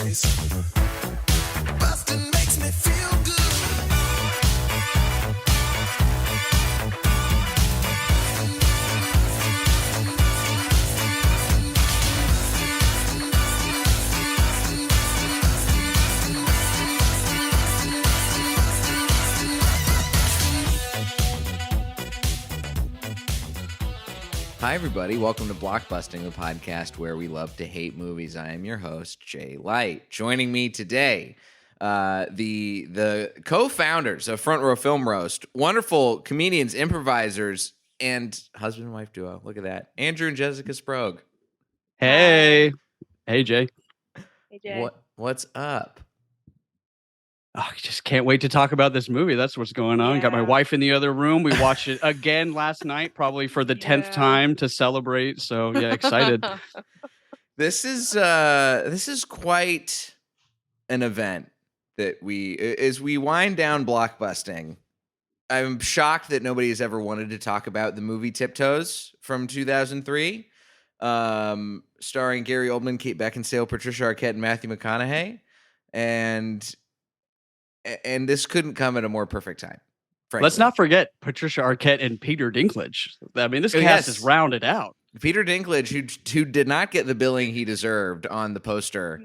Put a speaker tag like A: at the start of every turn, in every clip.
A: chase. Busting makes me feel good.
B: Hi, everybody. Welcome to Blockbusting, the podcast where we love to hate movies. I am your host, Jay Light. Joining me today, the co-founders of Front Row Film Roast, wonderful comedians, improvisers, and husband and wife duo. Look at that. Andrew and Jessica Sproge.
C: Hey.
D: Hi.
C: Hey, Jay.
D: Hey, Jay.
B: What's up?
C: Oh, I just can't wait to talk about this movie. That's what's going on. Got my
D: Yeah.
C: wife in the other room. We watched it again last night, probably for the 10th
D: Yeah.
C: time to celebrate. So yeah, excited.
B: This is quite an event that as we wind down Blockbusting. I'm shocked that nobody has ever wanted to talk about the movie Tiptoes from 2003, starring Gary Oldman, Kate Beckinsale, Patricia Arquette, and Matthew McConaughey, and this couldn't come at a more perfect time. Frankly.
C: Let's not forget Patricia Arquette and Peter Dinklage. I mean, this cast is rounded out.
B: Peter Dinklage, who did not get the billing he deserved on the poster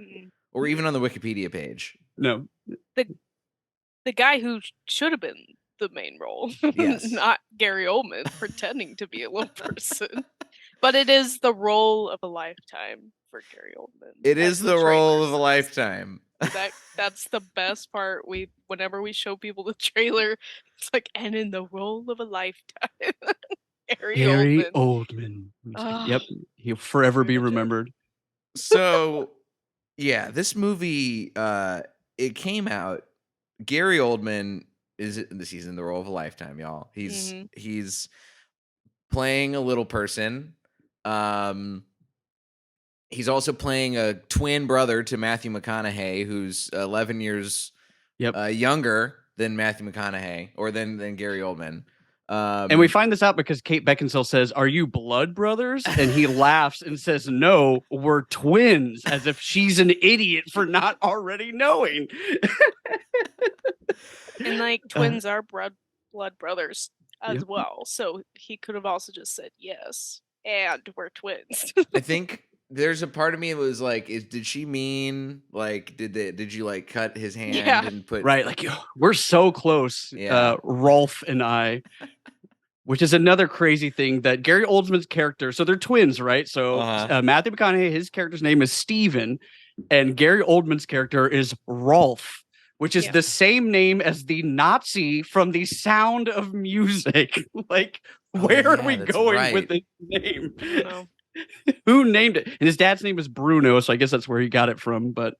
B: or even on the Wikipedia page.
C: No.
D: The guy who should have been the main role,
B: Yes.
D: not Gary Oldman pretending to be a little person. But it is the role of a lifetime for Gary Oldman.
B: It
D: as
B: is the role
D: trailer
B: of a
D: says.
B: lifetime.
D: That's the best part. Whenever we show people the trailer, it's like, and in the role of a lifetime. Gary Oldman.
C: Oldman.
D: Ah,
C: Yep. He'll forever be
D: Very legit.
C: remembered.
B: So, yeah, this movie, it came out. Gary Oldman he's in the role of a lifetime, y'all. He's playing a little person. He's also playing a twin brother to Matthew McConaughey, who's 11 years younger than Matthew McConaughey, or than Gary Oldman.
C: And we find this out because Kate Beckinsale says, "Are you blood brothers?" And he laughs and says, "No, we're twins," as if she's an idiot for not already knowing.
D: And like twins are blood brothers as
C: Yep.
D: well. So he could have also just said yes, and we're twins.
B: I think there's a part of me that was like, did she mean like did you like cut his hand
D: Yeah.
B: and put
C: Right, like we're so close,
B: Yeah.
C: Rolf and I. Which is another crazy thing that Gary Oldman's character, so they're twins, right? So Matthew McConaughey, his character's name is Steven, and Gary Oldman's character is Rolf, which is the same name as the Nazi from The Sound of Music. Like, where are we
B: that's
C: going
B: right.
C: with this name?
D: I don't know.
C: Who named it? And his dad's name is Bruno, so I guess that's where he got it from, but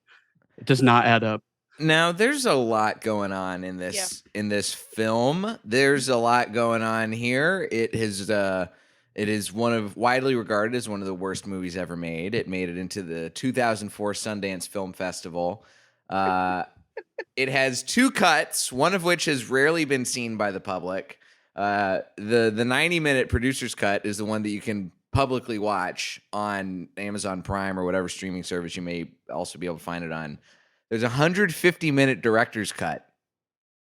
C: it does not add up.
B: Now, there's a lot going on in this film. There's a lot going on here. It is widely regarded as one of the worst movies ever made. It made it into the 2004 Sundance Film Festival. It has two cuts, one of which has rarely been seen by the public. The 90-minute producer's cut is the one that you can publicly watch on Amazon Prime or whatever streaming service you may also be able to find it on. There's a 150-minute director's cut.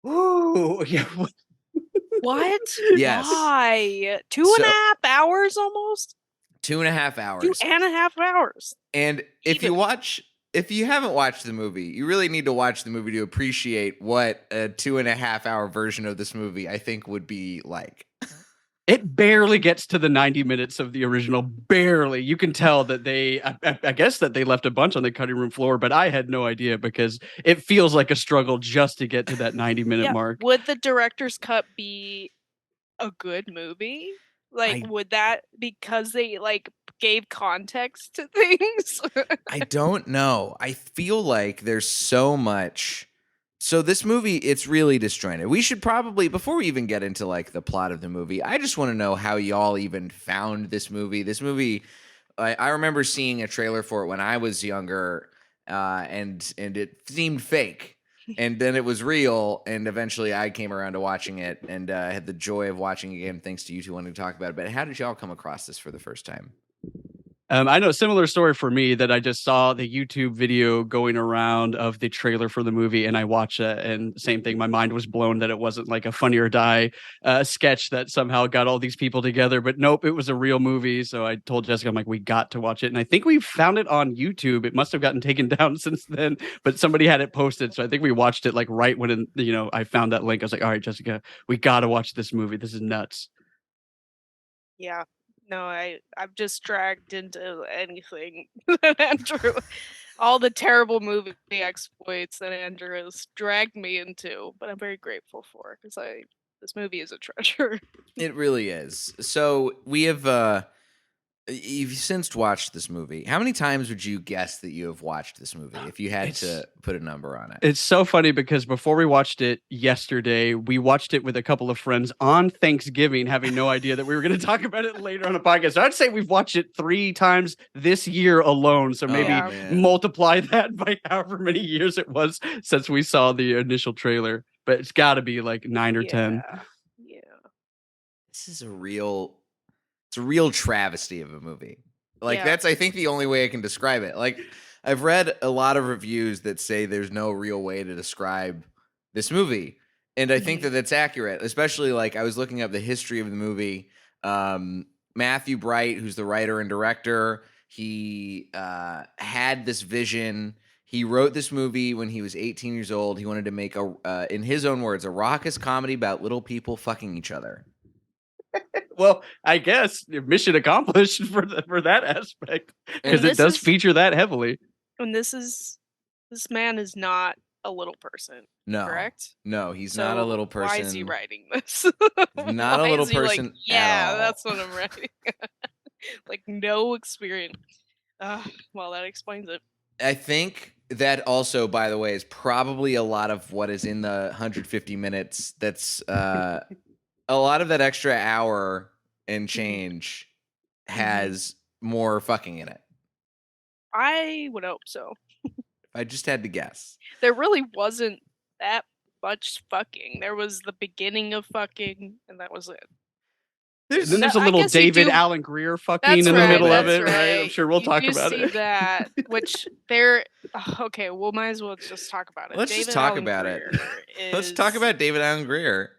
C: Ooh, yeah.
D: What?
B: Yes.
D: Why? 2.5 hours almost?
B: 2.5 hours.
D: 2.5 hours.
B: And if you haven't watched the movie, you really need to watch the movie to appreciate what a 2.5 hour version of this movie I think would be like.
C: It barely gets to the 90 minutes of the original. Barely. You can tell that I guess that they left a bunch on the cutting room floor, but I had no idea because it feels like a struggle just to get to that 90-minute mark.
D: Would the director's cut be a good movie? Like, would that, because they like gave context to things?
B: I don't know. I feel like there's so much. So this movie, it's really disjointed. We should probably, before we even get into like the plot of the movie, I just want to know how y'all even found this movie. This movie, I remember seeing a trailer for it when I was younger, and it seemed fake. And then it was real, and eventually I came around to watching it, and I had the joy of watching it again thanks to you two wanting to talk about it. But how did y'all come across this for the first time?
C: I know a similar story for me that I just saw the YouTube video going around of the trailer for the movie and I watched it and same thing. My mind was blown that it wasn't like a Funny or Die sketch that somehow got all these people together, but nope, it was a real movie. So I told Jessica, I'm like, we got to watch it. And I think we found it on YouTube. It must have gotten taken down since then, but somebody had it posted. So I think we watched it like right when, I found that link. I was like, all right, Jessica, we got to watch this movie. This is nuts.
D: Yeah. No, I'm just dragged into anything that Andrew, all the terrible movie exploits that Andrew has dragged me into, but I'm very grateful for because this movie is a treasure.
B: It really is. So we have you've since watched this movie. How many times would you guess that you have watched this movie if you had to put a number on it?
C: It's so funny because before we watched it yesterday, we watched it with a couple of friends on Thanksgiving, having no idea that we were going to talk about it later on a podcast. So I'd say we've watched it 3 times this year alone. So maybe multiply that by however many years it was since we saw the initial trailer. But it's got to be like 9 or 10.
D: Yeah.
B: This is a real travesty of a movie. Like that's, I think, the only way I can describe it. Like I've read a lot of reviews that say there's no real way to describe this movie. And I think that that's accurate, especially like I was looking up the history of the movie. Matthew Bright, who's the writer and director, he had this vision. He wrote this movie when he was 18 years old. He wanted to make in his own words, a raucous comedy about little people fucking each other.
C: Well, I guess mission accomplished for that aspect because it does feature that heavily.
D: And this man is not a little person.
B: No,
D: correct?
B: No, he's not a little person.
D: Why is he writing this?
B: Not a little person.
D: Like, yeah, that's what I'm writing. Like no experience. Well, that explains it.
B: I think that also, by the way, is probably a lot of what is in the 150 minutes. That's a lot of that extra hour and change has more fucking in it.
D: I would hope so.
B: I just had to guess.
D: There really wasn't that much fucking. There was the beginning of fucking, and that was it.
C: There's a little David Alan Greer fucking in the middle of it, right? I'm sure we'll talk about it.
D: That, which they're okay. Well, might as well just talk about it.
B: Let's just talk about it. Let's talk about David Alan Greer.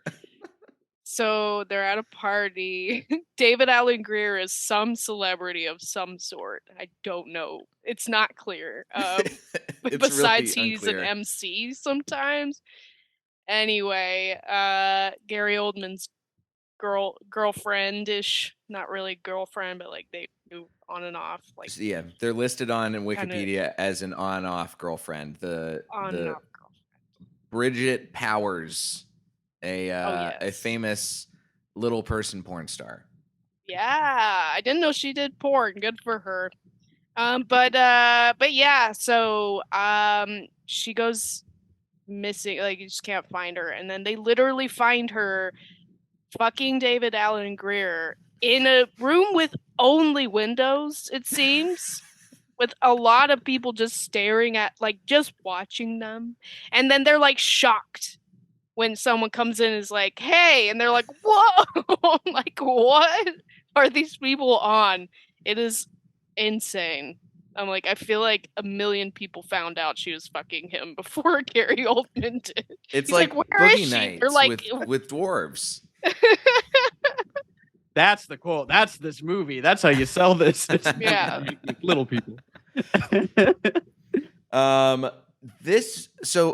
D: So they're at a party. David Alan Greer is some celebrity of some sort. I don't know. It's not clear. Besides, really he's an MC sometimes. Anyway, Gary Oldman's girlfriend-ish, not really girlfriend, but like they do on and off. Like
B: they're listed on in Wikipedia as an on-off girlfriend. The girlfriend. Bridget Powers. A famous little person porn star.
D: Yeah, I didn't know she did porn. Good for her. But yeah, so she goes missing. Like you just can't find her, and then they literally find her fucking David Alan Greer in a room with only windows. It seems. With a lot of people just staring at, like, just watching them, and then they're like shocked when someone comes in and is like, hey, and they're like, whoa, like, what are these people on? It is insane. I'm like, I feel like a million people found out she was fucking him before Gary Oldman did.
B: It's like Boogie Nights with dwarves.
C: That's the quote. That's this movie. That's how you sell this.
D: Yeah.
C: Little people.
B: So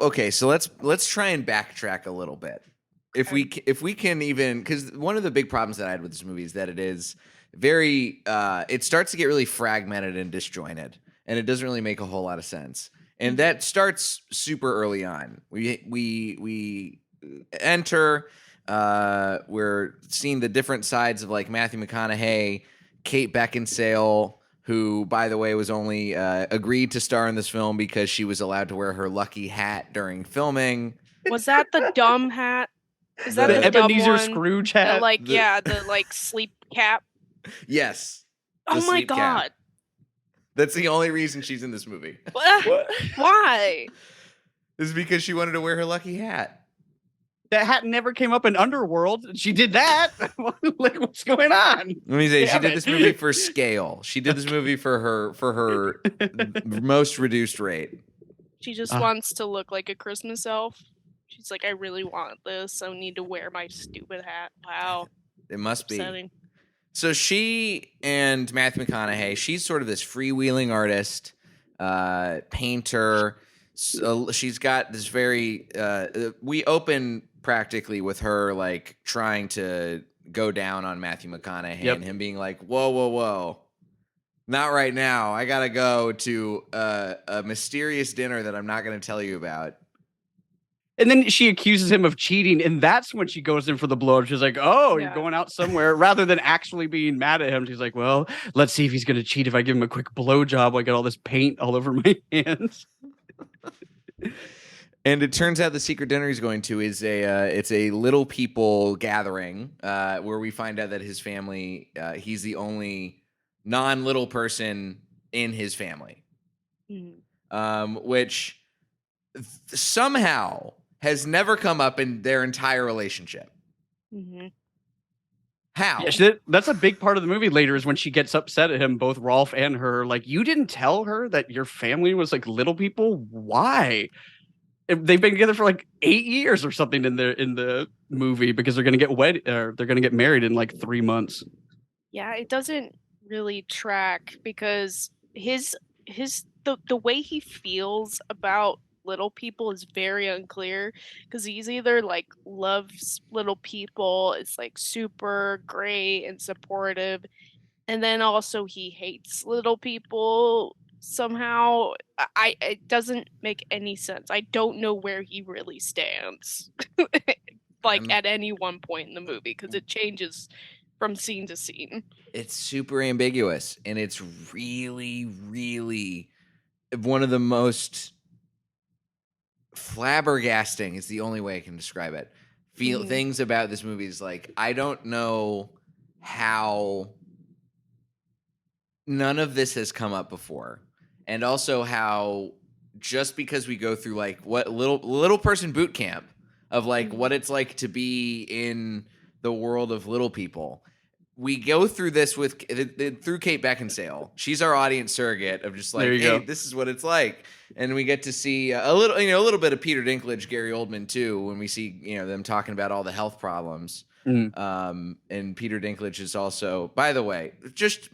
B: let's try and backtrack a little bit. If we can even, because one of the big problems that I had with this movie is that it is very it starts to get really fragmented and disjointed, and it doesn't really make a whole lot of sense. And that starts super early on. We enter, we're seeing the different sides of like Matthew McConaughey, Kate Beckinsale, who, by the way, was only agreed to star in this film because she was allowed to wear her lucky hat during filming.
D: Was that the dumb hat? Is that
C: the Ebenezer
D: dumb
C: Scrooge hat?
D: The sleep cap.
B: Yes.
D: Oh my god.
B: Cap. That's the only reason she's in this movie.
D: What? Why?
B: This is because she wanted to wear her lucky hat.
C: that hat never came up in Underworld. She did that. Like, what's going on?
B: Let me say, she
C: Damn
B: did
C: it.
B: this movie for scale. She did this movie for her most reduced rate.
D: She just wants to look like a Christmas elf. She's like, I really want this. I need to wear my stupid hat. Wow.
B: It must
D: Upsetting.
B: be. So she and Matthew McConaughey, she's sort of this freewheeling artist, painter. So she's got this very. We open practically with her like trying to go down on Matthew McConaughey and him being like, "Whoa, whoa, whoa, not right now. I gotta go to a mysterious dinner that I'm not going to tell you about."
C: And then she accuses him of cheating, and that's when she goes in for the blow. She's like, "Oh, you're going out somewhere," rather than actually being mad at him. She's like, "Well, let's see if he's going to cheat if I give him a quick blowjob. I get all this paint all over my hands."
B: And it turns out the secret dinner he's going to is it's a little people gathering where we find out that his family, he's the only non-little person in his family, which somehow has never come up in their entire relationship. How?
C: Yeah, that's a big part of the movie later is when she gets upset at him, both Rolf and her. Like, you didn't tell her that your family was like little people? Why? They've been together for like 8 years or something in the movie because they're gonna get they're gonna get married in like 3 months.
D: Yeah, it doesn't really track because the way he feels about little people is very unclear because he's either like loves little people, is like super great and supportive, and then also he hates little people somehow. It doesn't make any sense. I don't know where he really stands like at any one point in the movie because it changes from scene to scene.
B: It's super ambiguous, and it's really, really one of the most flabbergasting is the only way I can describe it. Things about this movie is like, I don't know how none of this has come up before. And also how just because we go through like what little person boot camp of like what it's like to be in the world of little people. We go through this through Kate Beckinsale. She's our audience surrogate of just like, hey, this is what it's like. And we get to see a little bit of Peter Dinklage, Gary Oldman too, when we see, them talking about all the health problems. And Peter Dinklage is also, by the way, just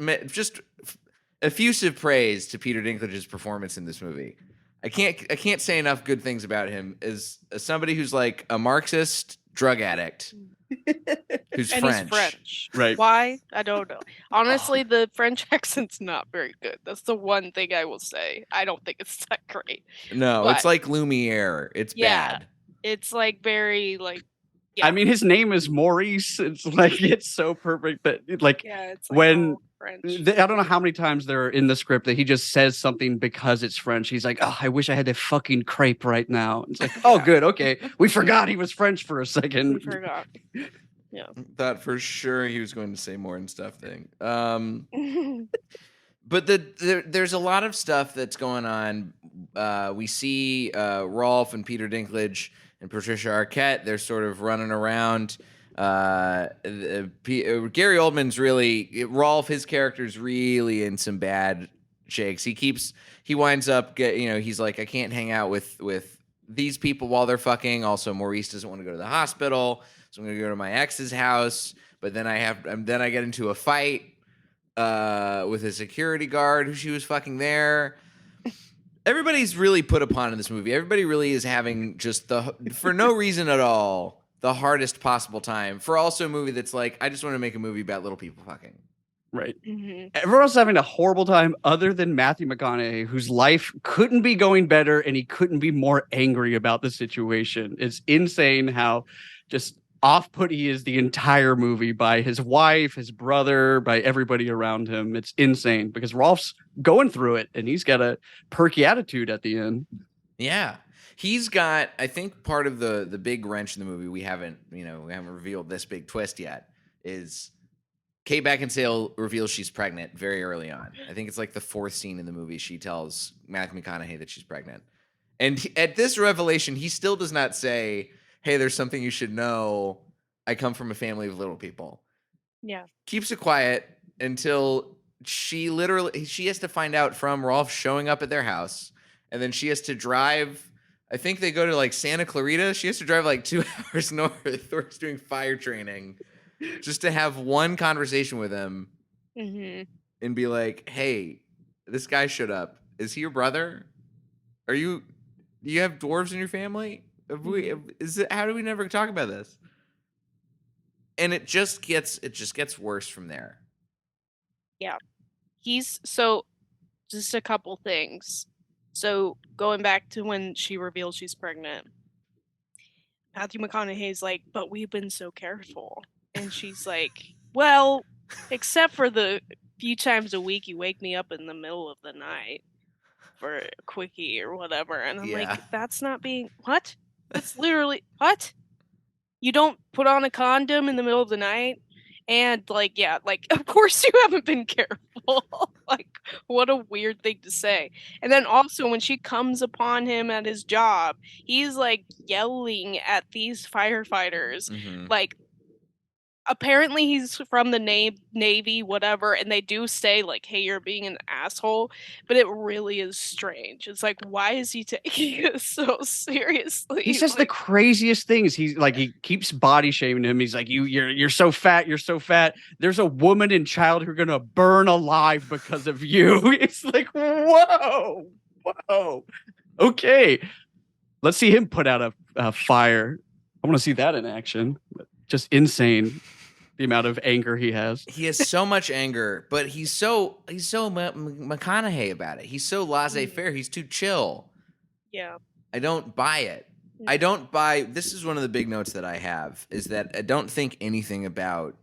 B: effusive praise to Peter Dinklage's performance in this movie. I can't say enough good things about him as somebody who's like a Marxist drug addict. Who's
D: and
B: French.
D: He's French.
C: Right.
D: Why? I don't know. Honestly, the French accent's not very good. That's the one thing I will say. I don't think it's that great.
B: No, it's like Lumiere. It's bad.
D: It's like very like
C: I mean, his name is Maurice. It's like, it's so perfect that it's like when
D: French.
C: I don't know how many times there are in the script that he just says something because it's French. He's like, "Oh, I wish I had a fucking crepe right now." It's like, oh, good, okay, we forgot he was French for a second.
D: We forgot. Yeah,
B: thought for sure he was going to say more and stuff thing. But there's a lot of stuff that's going on. We see Rolf and Peter Dinklage and Patricia Arquette. They're sort of running around. Gary Oldman's really Rolf. His character's really in some bad shakes. He winds up he's like, I can't hang out with these people while they're fucking. Also, Maurice doesn't want to go to the hospital, so I'm gonna go to my ex's house. But then I get into a fight with a security guard who she was fucking there. Everybody's really put upon in this movie. Everybody really is having just for no reason at all, the hardest possible time for also a movie that's like, I just want to make a movie about little people fucking.
C: Right. Everyone else is having a horrible time other than Matthew McConaughey, whose life couldn't be going better and he couldn't be more angry about the situation. It's insane how just off-put he is the entire movie by his wife, his brother, by everybody around him. It's insane because Rolf's going through it and he's got a perky attitude at the end.
B: Yeah. He's got, I think part of the big wrench in the movie we haven't revealed this big twist yet is Kate Beckinsale reveals she's pregnant very early on. I think it's like the 4th scene in the movie. She tells Matthew McConaughey that she's pregnant. And at this revelation, he still does not say, hey, there's something you should know. I come from a family of little people.
D: Yeah.
B: Keeps it quiet until she has to find out from Rolf showing up at their house, and then she has to drive. I think they go to like Santa Clarita. She has to drive like 2 hours north, where he's doing fire training, just to have one conversation with him and be like, "Hey, this guy showed up. Is he your brother? Do you have dwarves in your family? How do we never talk about this?" And it just gets worse from there.
D: Yeah. Just a couple things. So going back to when she reveals she's pregnant, Matthew McConaughey's like, but we've been so careful. And she's like, well, except for the few times a week you wake me up in the middle of the night for a quickie or whatever. And I'm like, that's not being, what? That's literally, what? You don't put on a condom in the middle of the night? And like, yeah, like, of course you haven't been careful. Like, what a weird thing to say. And then also when she comes upon him at his job, he's like yelling at these firefighters. Like, apparently he's from the Navy, whatever, and they do say like, hey, you're being an asshole, but it really is strange. It's like, why is he taking it so seriously?
C: He says the craziest things. He's like, he keeps body shaming him. He's like, you're so fat, you're so fat. There's a woman and child who are gonna burn alive because of you. It's like, whoa. Okay, let's see him put out a fire. I want to see that in action. Just insane, the amount of anger he has.
B: He has so much anger, but he's so McConaughey about it. He's so laissez-faire. He's too chill.
D: Yeah.
B: I don't buy it. I don't buy. This is one of the big notes that I have, is that I don't think anything about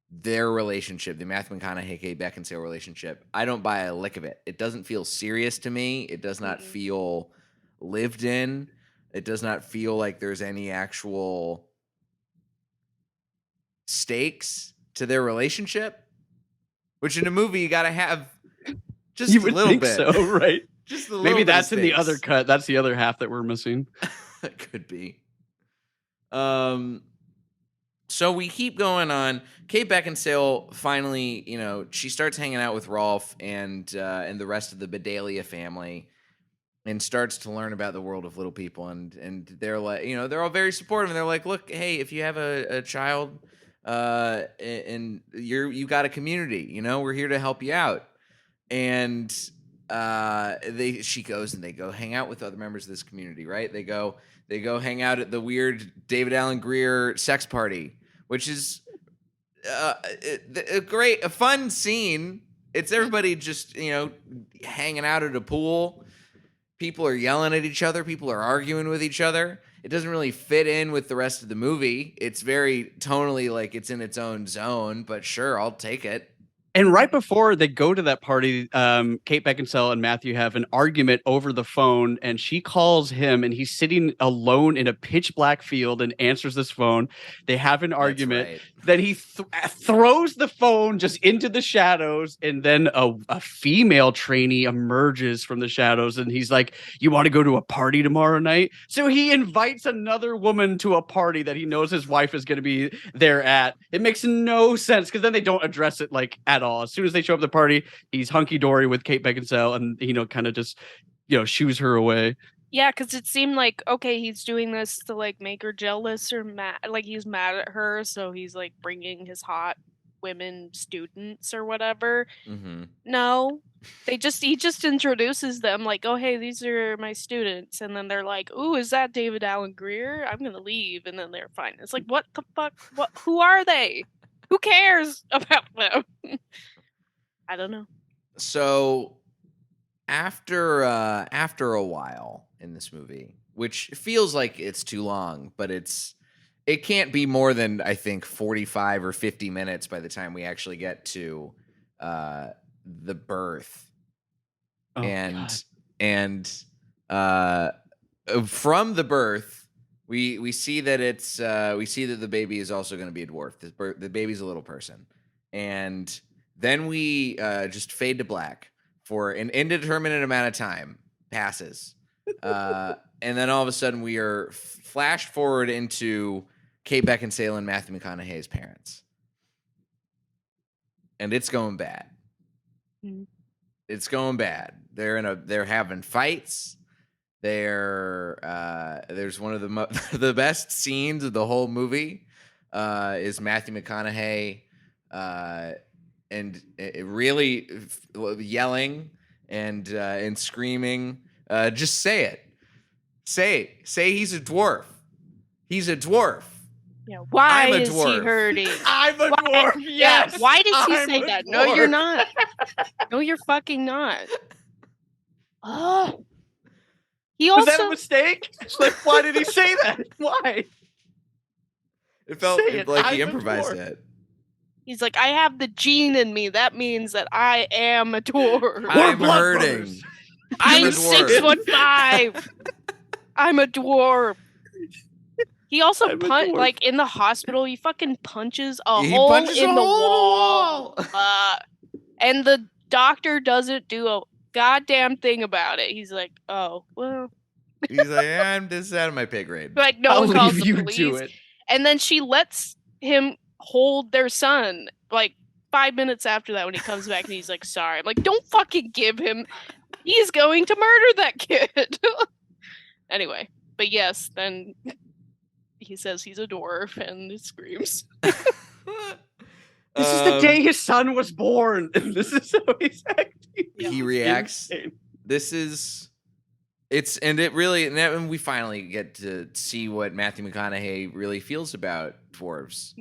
B: their relationship, the Matthew McConaughey, Kate Beckinsale relationship. I don't buy a lick of it. It doesn't feel serious to me. It does not feel lived in. It does not feel like there's any actual stakes to their relationship, which in a movie you got to have just a little bit.
C: So, right?
B: Just a little
C: Maybe
B: bit
C: that's
B: of
C: in the
B: stakes.
C: other cut. That's the other half that we're missing.
B: That could be. So we keep going on. Kate Beckinsale finally, she starts hanging out with Rolf and the rest of the Bedelia family, and starts to learn about the world of little people. And they're like, they're all very supportive. And they're like, look, hey, if you have a child, and you got a community, we're here to help you out. And she goes and they go hang out with other members of this community, right? They go hang out at the weird David Alan Grier sex party, which is a fun scene. It's everybody just, hanging out at a pool. People are yelling at each other. People are arguing with each other. It doesn't really fit in with the rest of the movie. It's very tonally like it's in its own zone, but sure, I'll take it.
C: And right before they go to that party, Kate Beckinsale and Matthew have an argument over the phone, and she calls him, and he's sitting alone in a pitch black field and answers this phone. They have an argument.
B: Right.
C: Then he throws the phone just into the shadows, and then a female trainee emerges from the shadows, and he's like, you want to go to a party tomorrow night? So he invites another woman to a party that he knows his wife is going to be there at. It makes no sense, because then they don't address it like at all. As soon as they show up at the party, he's hunky-dory with Kate Beckinsale and, kind of just, shoos her away.
D: Yeah, because it seemed like, okay, he's doing this to, like, make her jealous or mad. Like, he's mad at her, so he's, like, bringing his hot women students or whatever. No. He just introduces them, like, oh, hey, these are my students. And then they're like, ooh, is that David Alan Grier? I'm going to leave. And then they're fine. It's like, what the fuck? Who are they? Who cares about them? I don't know.
B: So after a while in this movie, which feels like it's too long, but it can't be more than, I think, 45 or 50 minutes by the time we actually get to the birth.
C: Oh,
B: and from the birth, we see that the baby is also going to be a dwarf. The baby's a little person. And then we just fade to black for an indeterminate amount of time passes. And then all of a sudden we are flashed forward into Kate Beckinsale and Matthew McConaughey's parents. And it's going bad.
D: Mhm.
B: It's going bad. They're having fights. There's one of the best scenes of the whole movie is Matthew McConaughey and really yelling and screaming. Just say it. Say he's a dwarf. He's a dwarf.
D: Yeah. Why
B: I'm a
D: is he
B: dwarf.
D: hurting?
C: I'm a dwarf. Yes.
D: Yeah. Why did he
C: I'm
D: say
C: a
D: that? No, you're
C: dwarf.
D: not. No, you're fucking not. Oh. He
C: Was that
D: also
C: a mistake? Like, why did he say that? Why?
B: It felt
C: Say it.
B: like he
C: I'm a
B: improvised
C: dwarf.
B: it.
D: he's like, I have the gene in me. That means that I am a dwarf.
B: I'm
C: blood
B: hurting.
C: brothers.
B: I'm a
D: I'm
B: dwarf.
D: 6'5". I'm a dwarf. He also
C: I'm a dwarf.
D: like in the hospital. He fucking punches a
B: He
D: hole
B: punches
D: in
B: a
D: the
B: hole in the
D: wall. And the doctor doesn't do a goddamn thing about it. He's like, oh well.
B: He's like, I'm just out of my pay grade.
D: Like no
C: I'll
D: one calls
C: leave
D: the
C: you
D: police.
C: to it.
D: And then she lets him hold their son. Like 5 minutes after that, when he comes back and he's like, sorry. I'm like, don't fucking give him. He's going to murder that kid. Anyway, but yes, then he says he's a dwarf and it screams.
C: This is the day his son was born, and this is how he's acting.
B: He reacts.
C: Insane.
B: And we finally get to see what Matthew McConaughey really feels about dwarves.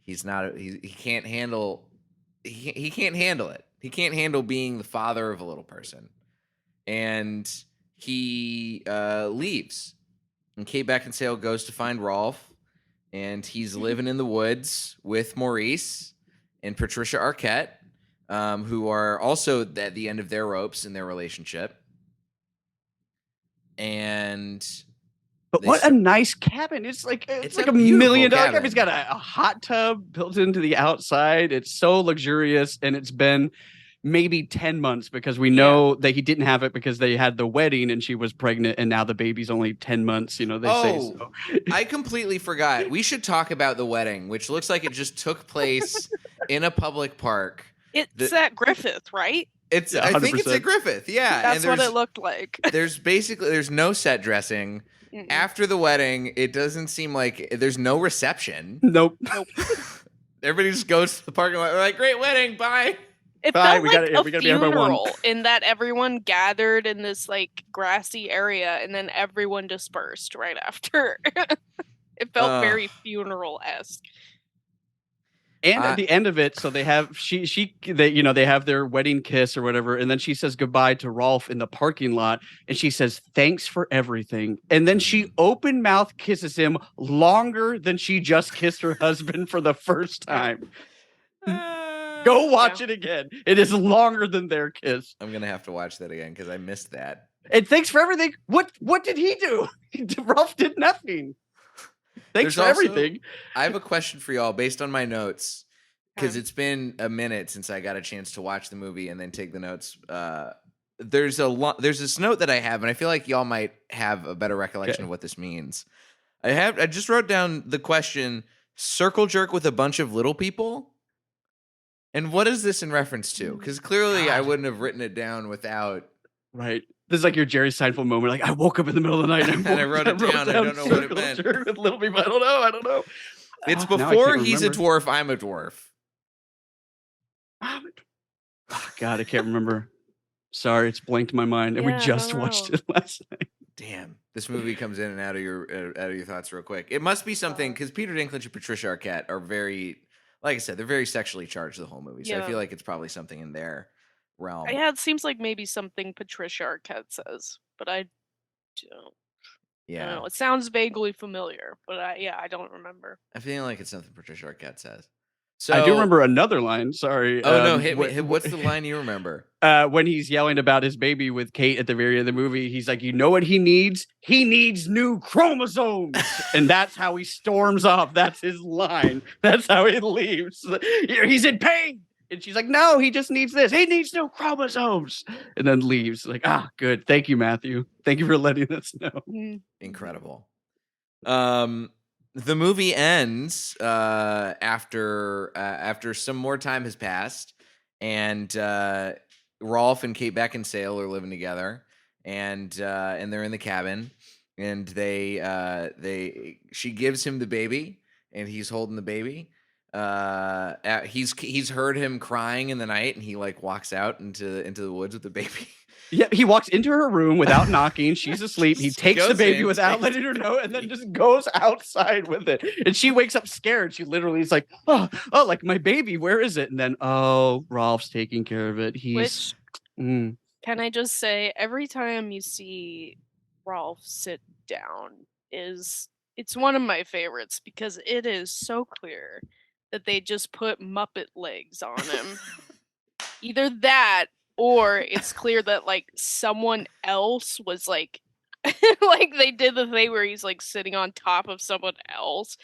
B: He's not. He can't handle. He can't handle it. He can't handle being the father of a little person, and he leaves. And Kate Beckinsale goes to find Rolf, and he's living in the woods with Maurice and Patricia Arquette, who are also at the end of their ropes in their relationship.
C: But what a nice cabin. It's like a
B: beautiful
C: $1 million
B: cabin.
C: cabin. It's got a hot tub built into the outside. It's so luxurious, and it's been maybe 10 months because we know that he didn't have it because they had the wedding and she was pregnant, and now the baby's only 10 months, they say so.
B: I completely forgot. We should talk about the wedding, which looks like it just took place in a public park.
D: It's at Griffith, right?
B: It's
C: Yeah,
B: I think it's
C: 100%.
B: at Griffith. Yeah.
D: That's what it looked like.
B: There's no set dressing. After the wedding, it doesn't seem like there's no reception.
C: Nope.
B: Everybody just goes to the parking lot. They're like, great wedding, bye.
D: It
C: Bye,
D: felt
C: we
D: like
C: gotta- we gotta be here by 1.
D: funeral in that everyone gathered in this like grassy area and then everyone dispersed right after. It felt very funeral-esque.
C: And at the end of it, so they have they have their wedding kiss or whatever, and then she says goodbye to Rolf in the parking lot, and she says thanks for everything, and then she open mouth kisses him longer than she just kissed her husband for the first time. Go watch it again. It is longer than their kiss.
B: I'm gonna have to watch that again because I missed that.
C: And thanks for everything. What did he do? Rolf did nothing. Thanks for everything.
B: I have a question for y'all based on my notes because it's been a minute since I got a chance to watch the movie and then take the notes. There's this note that I have, and I feel like y'all might have a better recollection of what this means. I just wrote down the question: circle jerk with a bunch of little people. And what is this in reference to? Because clearly I wouldn't have written it down without.
C: Right. This is like your Jerry Seinfeld moment. Like, I woke up in the middle of the night and
B: I wrote it down. I don't know what it meant.
C: With little people. I don't know.
B: It's
C: Now I
B: before
C: can't
B: he's a
C: remember.
B: dwarf, I'm a dwarf.
C: Oh, God, I can't remember. Sorry, it's blanked my mind, and we
D: Yeah, I
C: just
D: don't
C: watched
D: know.
C: it last night.
B: Damn, this movie comes in and out of your thoughts real quick. It must be something because Peter Dinklage and Patricia Arquette are very, like I said, they're very sexually charged the whole movie. So I
D: Yeah.
B: feel like it's probably something in their realm.
D: Yeah, it seems like maybe something Patricia Arquette says, but I don't. I don't
B: Yeah,
D: know. It sounds vaguely familiar, but I don't remember.
B: I feel like it's something Patricia Arquette says. So
C: I do remember another line. Sorry.
B: Oh no, hit me. What's the line you remember?
C: When he's yelling about his baby with Kate at the very end of the movie, he's like, "You know what he needs? He needs new chromosomes," and that's how he storms off. That's his line. That's how he leaves. He's in pain. And she's like, no, he just needs this. He needs new chromosomes. And then leaves. Like, good. Thank you, Matthew. Thank you for letting us know.
B: Incredible. The movie ends after some more time has passed, and Rolf and Kate Beckinsale are living together, and they're in the cabin, and she gives him the baby, and he's holding the baby. He's heard him crying in the night, and he like walks out into the woods with the baby.
C: Yeah, he walks into her room without knocking. She's asleep. He takes the baby without letting her know, and then just goes outside with it. And she wakes up scared. She literally is like, oh, like my baby, where is it? And then, Rolf's taking care of it.
D: Can I just say, every time you see Rolf sit down, it's one of my favorites because it is so clear that they just put Muppet legs on him. Either that, or it's clear that like someone else was like like they did the thing where he's like sitting on top of someone else.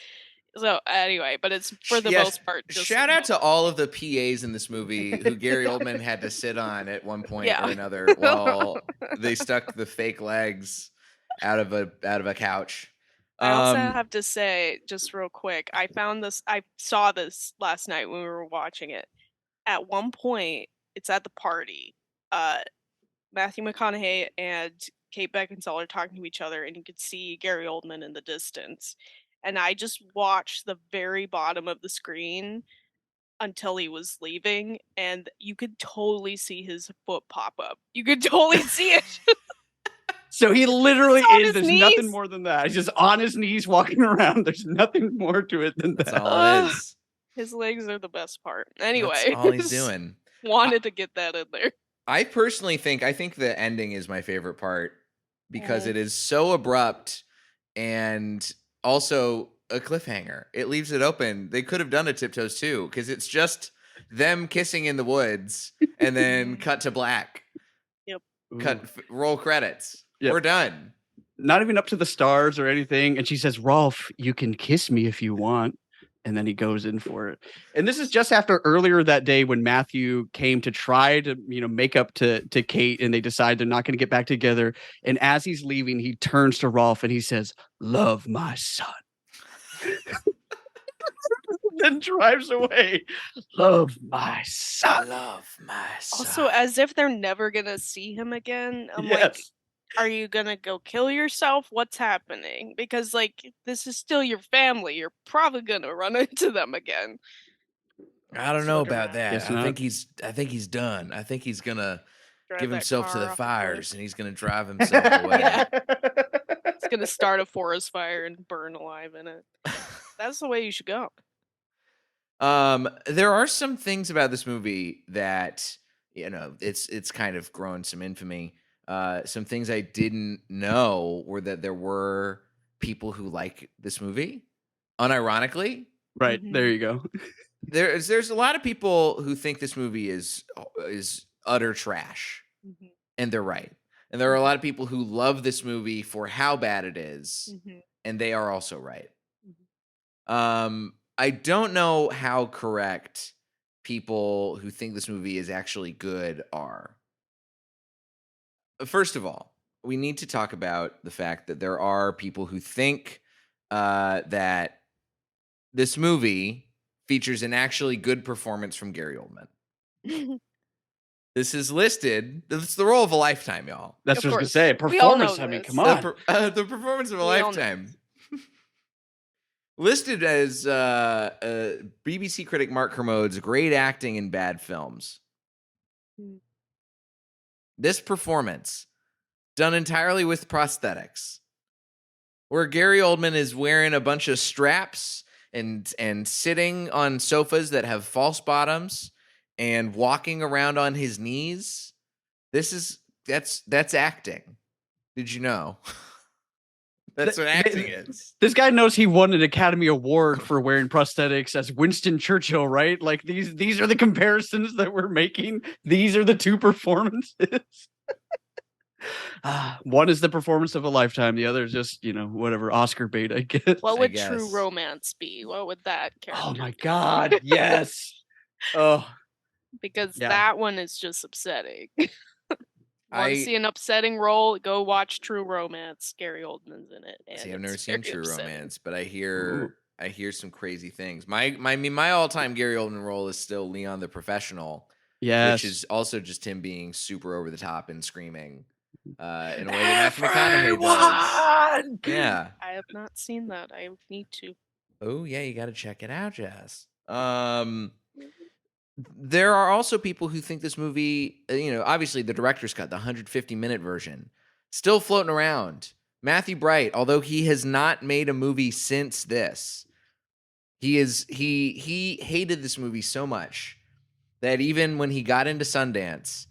D: So anyway, but it's for the most part just
B: shout out to all of the PAs in this movie who Gary Oldman had to sit on at one point or another while they stuck the fake legs out of a couch.
D: I also have to say, just real quick, I saw this last night when we were watching it. At one point, it's at the party. Matthew McConaughey and Kate Beckinsale are talking to each other, and you could see Gary Oldman in the distance. And I just watched the very bottom of the screen until he was leaving, and you could totally see his foot pop up. You could totally see it.
C: So he literally
D: is.
C: There's nothing more than that. He's just on his knees walking around. There's nothing more to it than that.
B: That's all it is.
D: His legs are the best part. Anyway,
B: that's all he's doing.
D: Wanted to get that in there.
B: I personally think the ending is my favorite part because it is so abrupt and also a cliffhanger. It leaves it open. They could have done a Tiptoes too, because it's just them kissing in the woods and then cut to black.
D: Yep.
B: Roll credits.
C: Yep.
B: We're done.
C: Not even up to the stars or anything. And she says, Rolf, you can kiss me if you want. And then he goes in for it. And this is just after earlier that day when Matthew came to try to, make up to Kate, and they decide they're not going to get back together. And as he's leaving, he turns to Rolf and he says, love my son. Then drives away. Love my son.
B: Love my son.
D: Also, as if they're never going to see him again. I'm like, are you going to go kill yourself? What's happening? Because, like, this is still your family. You're probably going to run into them again.
B: I don't know about that.
C: Guess
B: I
C: not.
B: think he's done. I think he's going to give
D: that
B: himself to
D: car
B: the
D: off
B: fires,
D: cliff.
B: and he's going to drive himself away.
D: He's going to start a forest fire and burn alive in it. That's the way you should go.
B: There are some things about this movie that, it's kind of grown some infamy. Some things I didn't know were that there were people who like this movie, unironically.
C: Right. There you go.
B: There's a lot of people who think this movie is utter trash, and they're right. And there are a lot of people who love this movie for how bad it is, and they are also right. I don't know how correct people who think this movie is actually good are. First of all, we need to talk about the fact that there are people who think that this movie features an actually good performance from Gary Oldman. This is listed. It's the role of a lifetime, y'all.
C: That's what I was going to say.
D: We all know
C: Performance. I mean,
D: this.
C: come on.
B: The performance of a
D: We all know
B: lifetime. Listed as BBC critic Mark Kermode's great acting in bad films. This performance, done entirely with prosthetics, where Gary Oldman is wearing a bunch of straps and sitting on sofas that have false bottoms and walking around on his knees. That's acting. Did you know? That's what acting is.
C: This guy knows he won an Academy Award for wearing prosthetics as Winston Churchill, right? Like these are the comparisons that we're making. These are the two performances. One is the performance of a lifetime. The other is just, whatever, Oscar bait, I guess.
D: What would True Romance be? What would that character
C: Oh my
D: be?
C: God. Yes. Oh,
D: because
C: Yeah.
D: that one is just upsetting. Want to see an upsetting role? Go watch True Romance. Gary Oldman's in it. And
B: See, I've never
D: it's
B: seen
D: very
B: True
D: upsetting.
B: Romance, but I hear some crazy things. My all-time Gary Oldman role is still Leon the Professional,
C: Yes.
B: which is also just him being super over the top and screaming in a way that Matthew McConaughey does. Yeah.
D: I have not seen that. I need to.
B: Oh yeah, you got to check it out, Jess. There are also people who think this movie, obviously the director's cut, the 150-minute version, still floating around. Matthew Bright, although he has not made a movie since this, he hated this movie so much that even when he got into Sundance,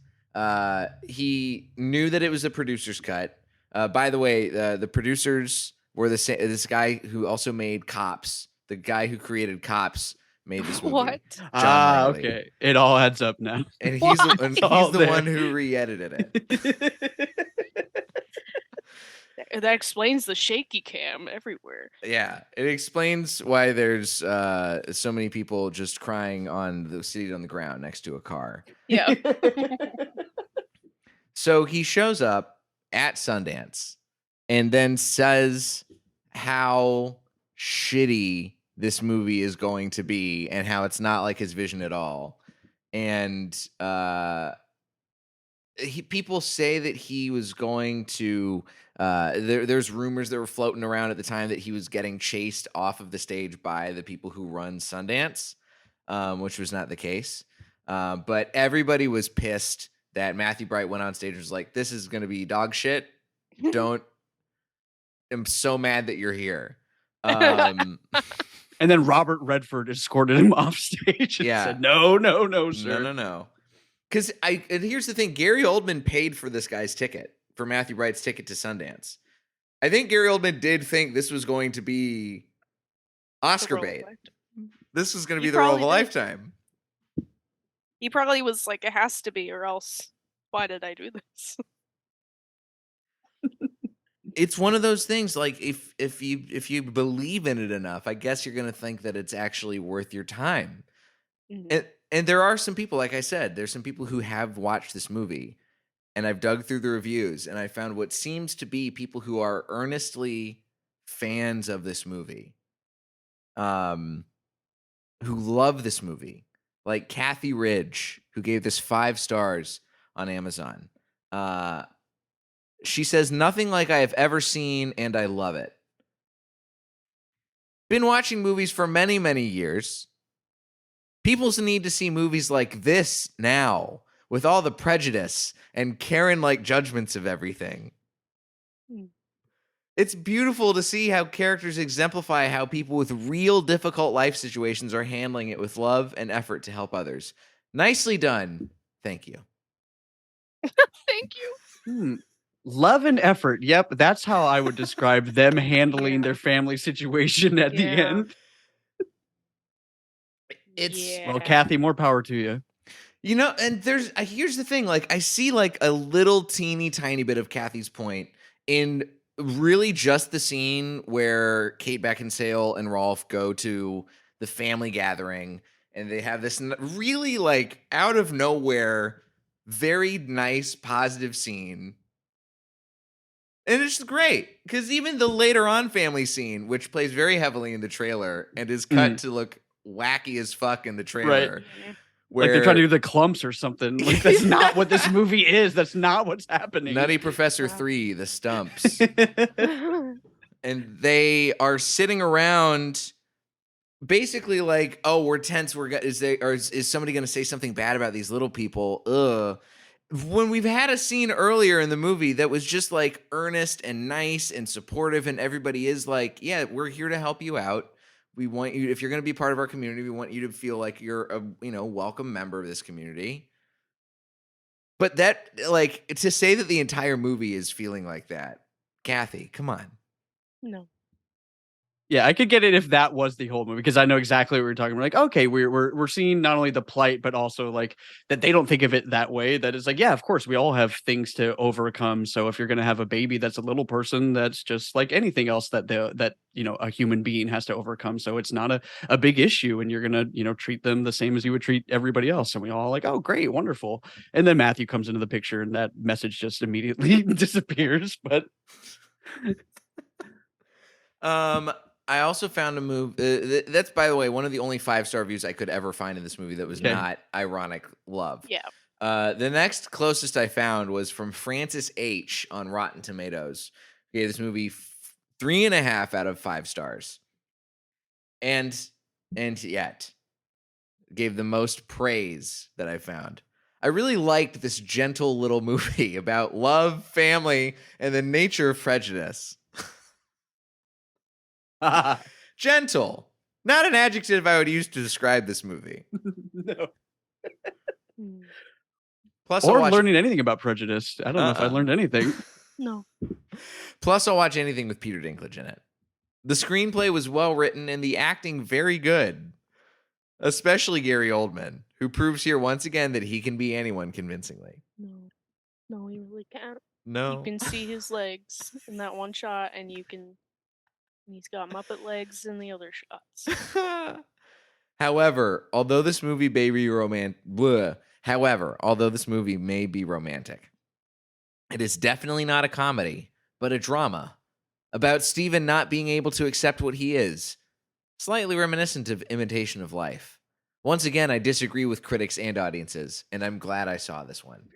B: he knew that it was a producer's cut. By the way, the producers were this guy who also made Cops. The guy who created Cops made this movie.
D: What?
B: John Riley.
C: Okay. It all adds up now.
B: And he's
C: It's all
B: the
C: there.
B: one who re-edited it.
D: That explains the shaky cam everywhere.
B: Yeah, it explains why there's so many people just crying seated on the ground next to a car.
D: Yeah.
B: So he shows up at Sundance and then says how shitty this movie is going to be and how it's not like his vision at all. And people say that he was going to there's rumors that were floating around at the time that he was getting chased off of the stage by the people who run Sundance, which was not the case. But everybody was pissed that Matthew Bright went on stage and was like, this is going to be dog shit. I'm so mad that you're here.
C: And then Robert Redford escorted him off stage and said, no, sir.
B: No. Because and here's the thing, Gary Oldman paid for this guy's ticket, for Matthew Bright's ticket to Sundance. I think Gary Oldman did think this was going to be Oscar bait. This was going to be the role of a lifetime.
D: He probably was like, it has to be, or else why did I do this?
B: It's one of those things, like if you believe in it enough, I guess you're going to think that it's actually worth your time. Mm-hmm. And there are some people, like I said, there's some people who have watched this movie, and I've dug through the reviews, and I found what seems to be people who are earnestly fans of this movie, who love this movie, like Kathy Ridge, who gave this 5 stars on Amazon. She says, nothing like I have ever seen, and I love it. Been watching movies for many, many years. People need to see movies like this now, with all the prejudice and Karen-like judgments of everything. It's beautiful to see how characters exemplify how people with real difficult life situations are handling it with love and effort to help others. Nicely done. Thank you.
D: Thank you.
C: Love and effort. Yep, that's how I would describe them handling their family situation at the end. Well, Kathy, more power to you.
B: And here's the thing, like I see like a little teeny tiny bit of Kathy's point in really just the scene where Kate Beckinsale and Rolf go to the family gathering and they have this really like out of nowhere, very nice, positive scene. And it's great because even the later on family scene, which plays very heavily in the trailer and is cut to look wacky as fuck in the trailer.
C: Right. Like they're trying to do the clumps or something. Like that's not what this movie is. That's not what's happening.
B: Nutty Professor 3, the stumps. And they are sitting around basically like, oh, we're tense. Is somebody going to say something bad about these little people? Ugh. When we've had a scene earlier in the movie that was just like earnest and nice and supportive, and everybody is like, yeah, we're here to help you out. We want you, if you're going to be part of our community, we want you to feel like you're a, welcome member of this community. But that, like, to say that the entire movie is feeling like that, Kathy, come on.
D: No.
C: Yeah, I could get it if that was the whole movie, because I know exactly what we're talking about. Like, okay, we're seeing not only the plight, but also like that they don't think of it that way. That it's like, yeah, of course, we all have things to overcome. So if you're gonna have a baby that's a little person, that's just like anything else that a human being has to overcome. So it's not a big issue, and you're gonna treat them the same as you would treat everybody else. And we all like, oh, great, wonderful. And then Matthew comes into the picture, and that message just immediately disappears. But
B: I also found a movie that's, by the way, one of the only 5-star reviews I could ever find in this movie that was not ironic love.
D: Yeah.
B: The next closest I found was from Francis H on Rotten Tomatoes. Gave this movie 3.5 out of 5 stars, and yet gave the most praise that I found. I really liked this gentle little movie about love, family, and the nature of prejudice. Gentle. Not an adjective I would use to describe this movie.
C: No.
B: Plus,
C: or learning anything about prejudice. I don't know if I learned anything.
D: No.
B: Plus, I'll watch anything with Peter Dinklage in it. The screenplay was well written and the acting very good. Especially Gary Oldman, who proves here once again that he can be anyone convincingly.
D: No, he really can't.
B: No.
D: You can see his legs in that one shot, and he's got Muppet legs in the other shots.
B: However, although this movie may be romantic, it is definitely not a comedy, but a drama about Stephen not being able to accept what he is, slightly reminiscent of Imitation of Life. Once again, I disagree with critics and audiences, and I'm glad I saw this one.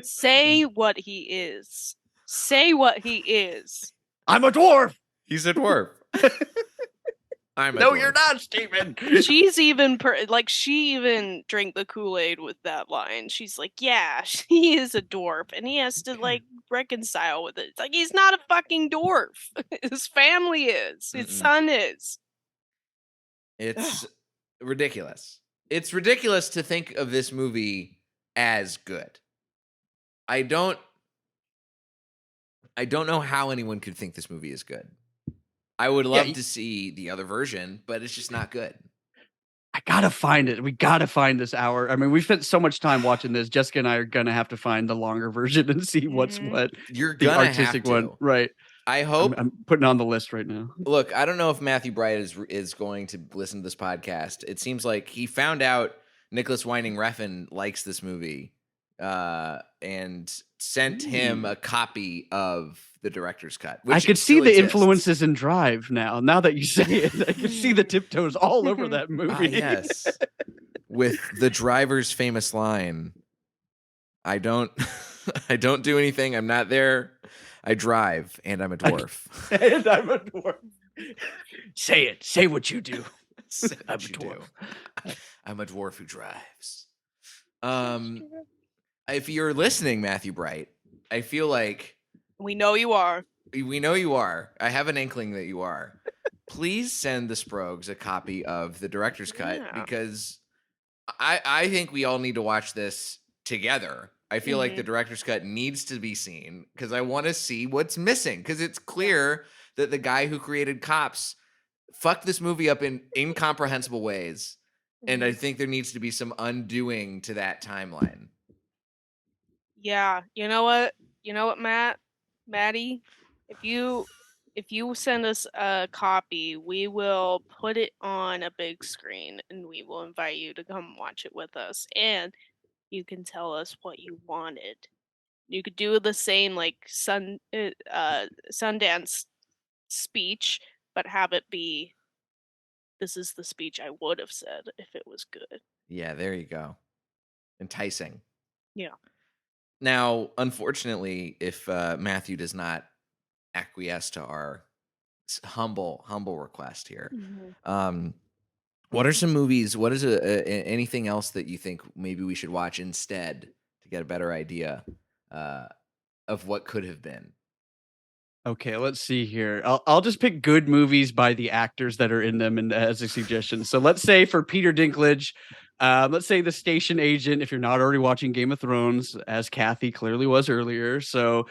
D: Say what he is. Say what he is.
C: I'm a dwarf.
B: He's a dwarf.
C: No, you're not, Stephen.
D: She's even she even drank the Kool-Aid with that line. She's like, yeah, he is a dwarf, and he has to like reconcile with it. It's like, he's not a fucking dwarf. His family is. His son is.
B: It's ridiculous. It's ridiculous to think of this movie as good. I don't know how anyone could think this movie is good. I would love to see the other version, but it's just not good.
C: I gotta find it. We gotta find this hour. I mean, we spent so much time watching this. Jessica and I are gonna have to find the longer version and see what's what.
B: You're
C: the
B: gonna
C: artistic
B: have to.
C: one, right?
B: I hope.
C: I'm putting it on the list right now.
B: Look, I don't know if Matthew Bright is going to listen to this podcast. It seems like he found out Nicholas Winding Refn likes this movie, and sent him a copy of the director's cut.
C: I could see the influences in Drive now. Now that you say it, I can see the tiptoes all over that movie.
B: Yes, with the driver's famous line, "I don't do anything. I'm not there. I drive, and I'm a dwarf."
C: And I'm a dwarf. Say it. Say what you do.
B: I'm a dwarf. I'm a dwarf who drives. If you're listening, Matthew Bright, I feel like
D: we know you are.
B: We know you are. I have an inkling that you are. Please send the Sproges a copy of the director's cut, because I think we all need to watch this together. I feel like the director's cut needs to be seen, because I want to see what's missing, because it's clear that the guy who created Cops fucked this movie up in incomprehensible ways. And I think there needs to be some undoing to that timeline.
D: Yeah. You know what, Maddie? If you send us a copy, we will put it on a big screen, and we will invite you to come watch it with us. And you can tell us what you wanted. You could do the same like Sundance speech, but have it be, this is the speech I would have said if it was good.
B: Yeah, there you go. Enticing.
D: Yeah.
B: Now, unfortunately, if Matthew does not acquiesce to our humble request here, what are some movies? What is anything else that you think maybe we should watch instead to get a better idea of what could have been?
C: Okay, let's see here. I'll just pick good movies by the actors that are in them and as a suggestion. So let's say for Peter Dinklage, Let's say the station agent, if you're not already watching Game of Thrones, as Kathy clearly was earlier. So,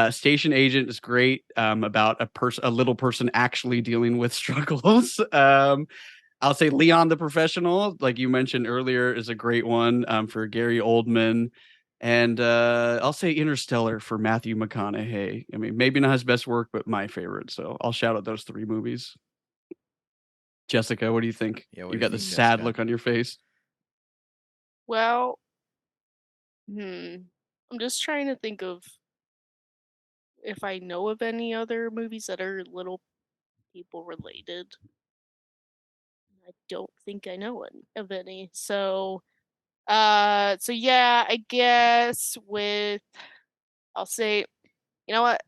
C: station agent is great about a little person actually dealing with struggles. I'll say Leon the Professional, like you mentioned earlier, is a great one for Gary Oldman. And I'll say Interstellar for Matthew McConaughey. I mean, maybe not his best work, but my favorite. So I'll shout out those 3 movies. Jessica, what do you think?
B: Yeah, what
C: You
B: do you
C: got the
B: think,
C: sad
B: Jessica?
C: look on your face.
D: Well, I'm just trying to think of if I know of any other movies that are little people related. I don't think I know of any. So yeah, I guess I'll say, you know what?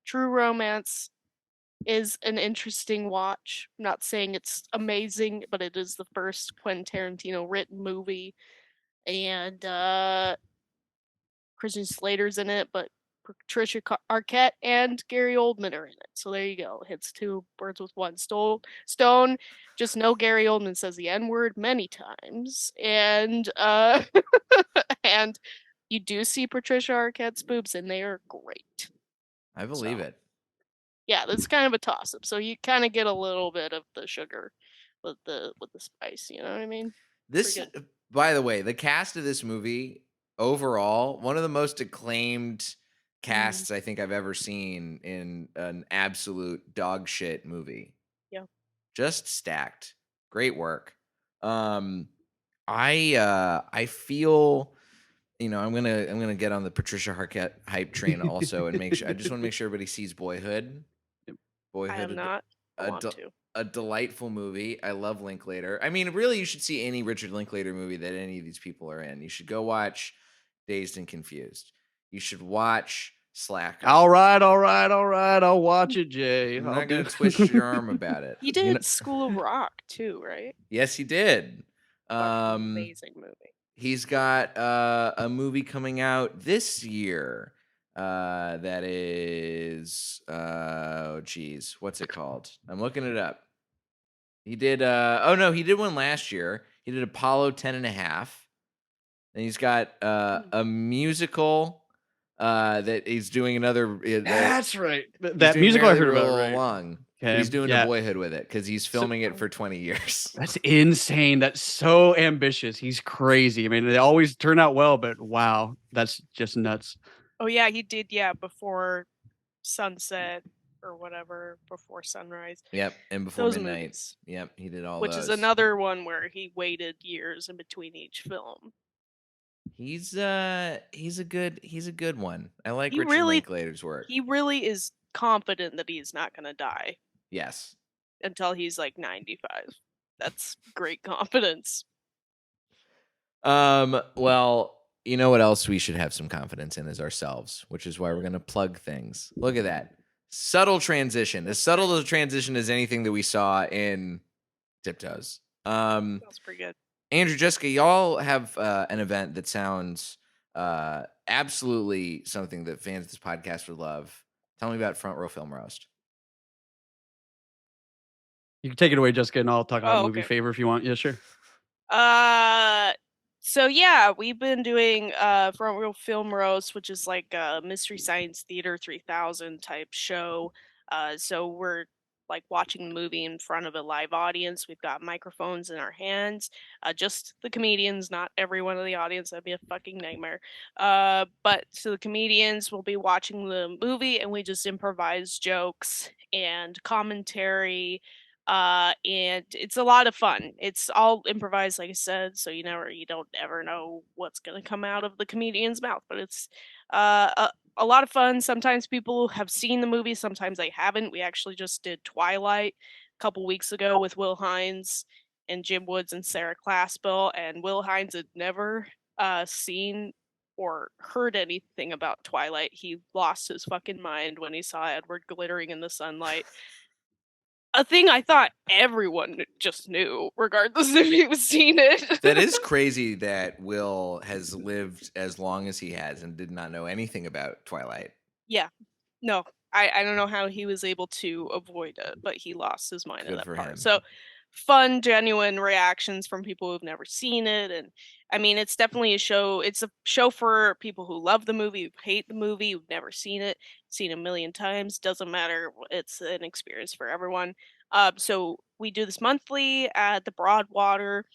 D: True Romance is an interesting watch. I'm not saying it's amazing, but it is the first Quentin Tarantino written movie, and Christian Slater's in it, but Patricia Arquette and Gary Oldman are in it. So there you go. Hits 2 birds with 1 stone. Just know Gary Oldman says the N word many times, and and you do see Patricia Arquette's boobs, and they are great.
B: I believe
D: So,
B: it.
D: yeah, that's kind of a toss up. So you kind of get a little bit of the sugar with the spice. You know what I mean?
B: This,
D: Pretty good.
B: by the way, the cast of this movie overall, one of the most acclaimed casts I think I've ever seen in an absolute dog shit movie.
D: Yeah.
B: Just stacked. Great work. I feel, I'm gonna get on the Patricia Arquette hype train also and make sure I just want to make sure everybody sees Boyhood. Boyhood.
D: I am not. I want to.
B: A delightful movie. I love Linklater. I mean, really, you should see any Richard Linklater movie that any of these people are in. You should go watch Dazed and Confused. You should watch Slacker.
C: All right. I'll watch it, Jay.
B: I'm not going to twist your arm about it.
D: He did School of Rock too, right?
B: Yes, he did.
D: Amazing movie.
B: He's got a movie coming out this year. That is what's it called? I'm looking it up. He did he did one last year. He did Apollo 10.5. And he's got a musical that he's doing another
C: That's right. That musical I heard about right.
B: Long. Okay. He's doing a Boyhood with it because he's filming it for 20 years.
C: That's insane. That's so ambitious. He's crazy. I mean, they always turn out well, but wow, that's just nuts.
D: Oh yeah, he did. Yeah, before sunset or whatever, before sunrise.
B: Yep, and before
D: those
B: midnight.
D: Movies.
B: Yep, he did all
D: Which
B: those.
D: Is another one where he waited years in between each film.
B: He's a good one. I like Richard Linklater's work.
D: He really is confident that he's not going to die.
B: Yes.
D: Until he's like 95. That's great confidence.
B: Well, you know what else we should have some confidence in is ourselves, which is why we're going to plug things. Look at that. Subtle transition. As subtle a transition as anything that we saw in Tiptoes.
D: That's pretty good.
B: Andrew, Jessica, y'all have an event that sounds absolutely something that fans of this podcast would love. Tell me about Front Row Film Roast.
C: You can take it away, Jessica, and I'll talk about movie favor if you want. Yeah, sure.
D: So yeah, we've been doing Front Row Film Roast, which is like a Mystery Science Theater 3000 type show. So we're like watching the movie in front of a live audience. We've got microphones in our hands. Just the comedians, not everyone in the audience. That'd be a fucking nightmare. But so the comedians will be watching the movie, and we just improvise jokes and commentary. And it's a lot of fun. It's all improvised, like I said, so you don't ever know what's gonna come out of the comedian's mouth. But it's a lot of fun. Sometimes people have seen the movie, sometimes they haven't. We actually just did Twilight a couple weeks ago with Will Hines and Jim Woods and Sarah Claspel, and Will Hines had never seen or heard anything about Twilight. He lost his fucking mind when he saw Edward glittering in the sunlight. A thing I thought everyone just knew, regardless if you've seen it.
B: That is crazy that Will has lived as long as he has and did not know anything about Twilight.
D: Yeah. No, I don't know how he was able to avoid it, but he lost his mind in that part. So fun, genuine reactions from people who've never seen it. And I mean, it's definitely a show. It's a show for people who love the movie, who hate the movie, who've never seen it, seen a million times. Doesn't matter. It's an experience for everyone. So we do this monthly at the Broadwater.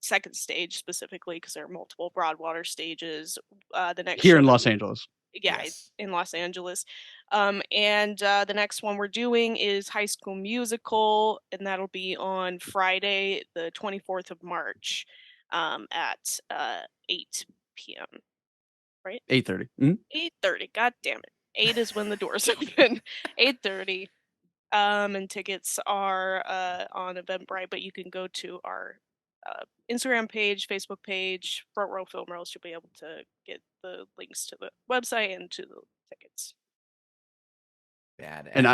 D: Second stage specifically because there are multiple Broadwater stages. The next
C: Here
D: show
C: in
D: that
C: Los
D: we-
C: Angeles.
D: yeah,
B: Yes.
D: in Los Angeles. And the next one we're doing is High School Musical, and that'll be on Friday, the 24th of March, at 8 p.m.
C: 8:30.
D: 8:30. God damn it. 8 is when the doors open. 8:30. And tickets are on Eventbrite, but you can go to our Instagram page, Facebook page, Front Row Film Roast. You'll be able to get the links to the website and to the tickets.
B: Badass.
C: And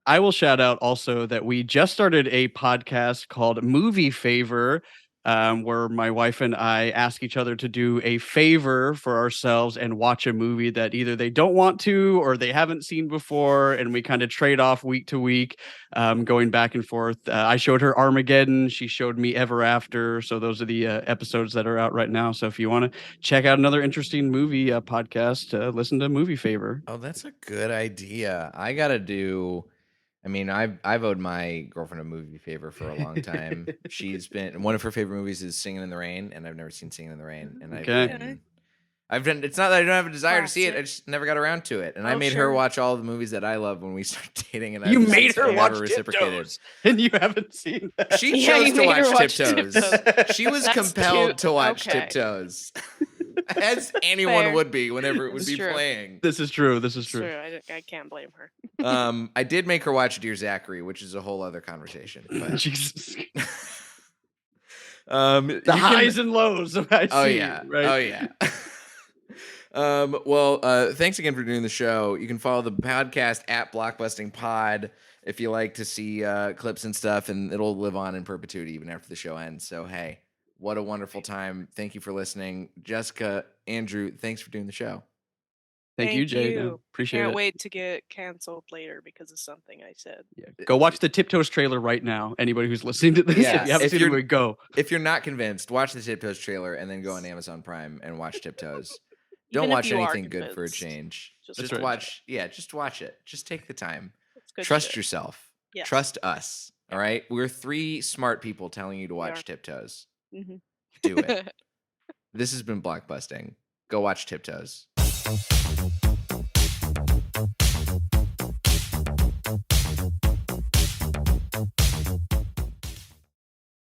C: I will shout out also that we just started a podcast called Movie Favor, where my wife and I ask each other to do a favor for ourselves and watch a movie that either they don't want to or they haven't seen before. And we kind of trade off week to week, going back and forth. I showed her Armageddon. She showed me Ever After. So those are the episodes that are out right now. So if you want to check out another interesting movie podcast, listen to Movie Favor.
B: Oh, that's a good idea. I gotta do. I mean, I've owed my girlfriend a movie favor for a long time. She's been one of her favorite movies is Singing in the Rain, and I've never seen Singing in the Rain. And
C: Okay.
B: I've done. It's not that I don't have a desire to see it. I
D: Classic.
B: just never got around to it. And I
D: Oh,
B: made her
D: sure.
B: watch all the movies that I love when we started dating. And
C: You
B: I just
C: made her
B: never
C: watch
B: reciprocated.
C: Tiptoes, and you haven't seen that.
B: She
D: Yeah,
B: chose
D: you
B: to
D: made
B: watch
D: her watch
B: Tiptoes.
D: Tiptoes.
B: She was
D: That's
B: compelled
D: cute.
B: to watch
D: Okay.
B: Tiptoes, as anyone
D: Fair.
B: would be whenever it would
D: It's
B: be
D: true.
B: playing.
C: This is true. This is true.
D: Sure, I can't blame her.
B: I did make her watch Dear Zachary, which is a whole other conversation. But,
C: Jesus.
B: the
C: The highs and lows of I
B: Oh
C: see,
B: yeah.
C: right?
B: Oh yeah. Thanks again for doing the show. You can follow the podcast at Blockbusting Pod if you like to see clips and stuff, and it'll live on in perpetuity even after the show ends. So hey, what a wonderful time. Thank you for listening. Jessica, Andrew, thanks for doing the show.
C: Thank you, Jay.
D: you.
C: Appreciate
D: Can't
C: it.
D: wait to get canceled later because of something I said.
C: Yeah. Go watch the Tiptoes trailer right now. Anybody who's listening to this,
B: Yeah,
C: if you haven't
B: if
C: seen the
B: you're-
C: movie, go.
B: If you're not convinced, watch the Tiptoes trailer and then go on Amazon Prime and watch Tiptoes. Don't
D: Even if
B: watch
D: you are
B: anything good for a
D: convinced,
B: change.
D: just
B: Just
C: right.
B: watch. Yeah, just watch it. Just take the time.
D: It's good
B: Trust
D: shit.
B: yourself.
D: Yes.
B: Trust us. All right. We're 3 smart people telling you to watch
D: are.
B: Tiptoes.
D: Mhm.
B: Do it. This has been Blockbusting. Go watch Tiptoes.